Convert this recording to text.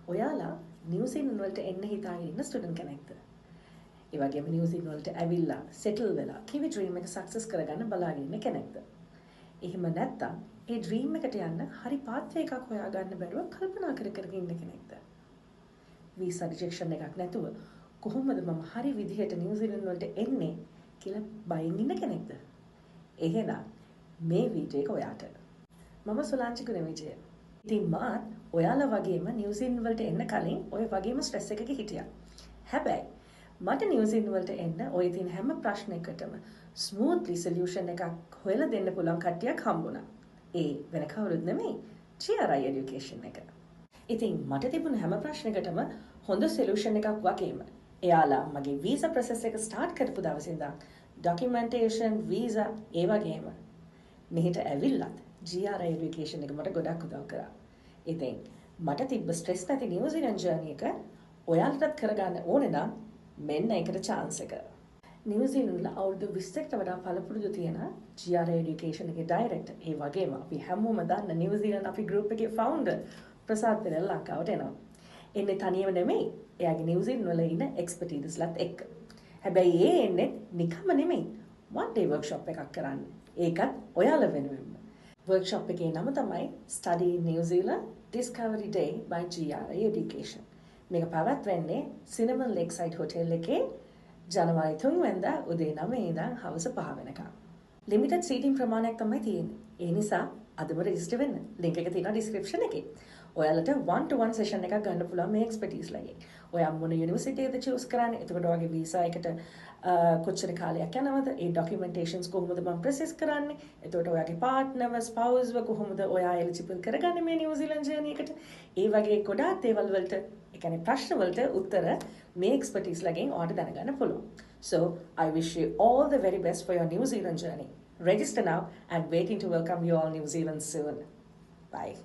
ඔයාලා නිව්සීලන්ත වලට එන්න හිතාගෙන ඉන්න ස්ටුඩන්ට් කෙනෙක්ද? ඒ වගේම නිව්සීලන්ත වලට ඇවිල්ලා සෙටල් වෙලා කිවි ඩ්‍රීම් එක සක්සස් කරගන්න බලාගෙන ඉන්න කෙනෙක්ද? එහෙම නැත්නම් ඒ ඩ්‍රීම් එකට යන්න හරි පාත්වය එකක් හොයාගන්න බැරුව කල්පනා කර කර ඉන්න කෙනෙක්ද? වීසා රිජෙක්ෂන් එකක් නැතුව කොහොමද මම හරි විදිහට නිව්සීලන්ත වලට එන්නේ කියලා බයින් ඉන්න කෙනෙක්ද? එහෙනම් මේ වීඩියෝ එක ඔයාට. මම සොලාංචි ගුණවිජය. ඉතින් මාත් ඔයාලා වගේම නිව්සීලන්ත වලට එන්න කලින් ඔය වගේම ස්ට්‍රෙස් එකක හිටියා. හැබැයි මට නිව්සීලන්ත වලට එන්න ඔය තියෙන හැම ප්‍රශ්නයකටම ස්මූත්ලි සොලියුෂන් එකක් හොයලා දෙන්න පුළුවන් කට්ටියක් හම්බුණා. ඒ වෙන කවුරුත් නෙමෙයි GRI එඩියුකේෂන් එක. ඉතින් මට තිබුණ හැම ප්‍රශ්නයකටම හොඳ සොලියුෂන් එකක් වගේම එයාලා මගේ වීසා ප්‍රොසෙස් එක ස්ටාර්ට් කරපු දවසේ ඉඳන් ડોකියුමන්ටේෂන් වීසා ඒ වගේම මෙහෙට ඇවිල්ලත් GRI එඩියුකේෂන් එක මට ගොඩක් උදව් කරා. ඉතින් මට තිබ්බ ස්ට්‍රෙස් නැති නිව්සීලන්ත ජර්නි එක ඔයාලටත් කරගන්න ඕනේ නම් මෙන්න ඒකට chance එක. නිව්සීලන්තේ අවුරුදු 20කට වඩා පළපුරුදු තියෙන GRI එඩියුකේෂන් එකේ ඩයිරෙක්ටර් ඒ වගේම අපි හැමෝම දන්න නිව්සීලන්ත අපි ගෲප් එකේ ෆවුන්ඩර් ප්‍රසාද් පෙරේරා ලංකාවට එනවා. එන්නේ තනියම නෙමෙයි එයාගේ නිව්සීලන්ත වල ඉන්න එක්ස්පර්ටීස්ලත් එක්ක. හැබැයි ඒ එන්නේ නිකම්ම නෙමෙයි one day workshop එකක් කරන්න. ඒකත් ඔයාලා වෙනුවෙන්ම. workshop එකේ නම තමයි Study in New Zealand Discovery Day by GRI Education. මේක පවත්වන්නේ Cinnamon Lakeside Hotel එකේ ජනවාරි 3 වෙනිදා උදේ 9 ඉඳන් හවස 5 වෙනකම්. limited seating ප්‍රමාණයක් තමයි තියෙන්නේ. ඒ නිසා අදම රෙජිස්ටර් වෙන්න. link එක තියෙනවා description එකේ. ඔයාලට 1-to-1 session එකක් ගන්න පුළුවන් මේ expertise ලගෙන්. ඔයා මොන යුනිවර්සිටි එකද choose කරන්නේ? එතකොට ඔයාගේ visa එකට කොච්චර කාලයක් යනවද? ඒ documentations කොහොමද මම process කරන්නේ? එතකොට ඔයාගේ partner spouse කොහොමද ඔයා eligible කරගන්නේ මේ නිව්සීලන්ත journey එකට? ඒ වගේ ගොඩාක් දේවල් වලට ඒ කියන්නේ ප්‍රශ්න වලට උත්තර මේ expertise ලගෙන් ඔයාලට දැනගන්න පුළුවන්. So I wish you all the very best for your New Zealand journey. Register now and waiting to welcome you all New Zealand soon. Bye.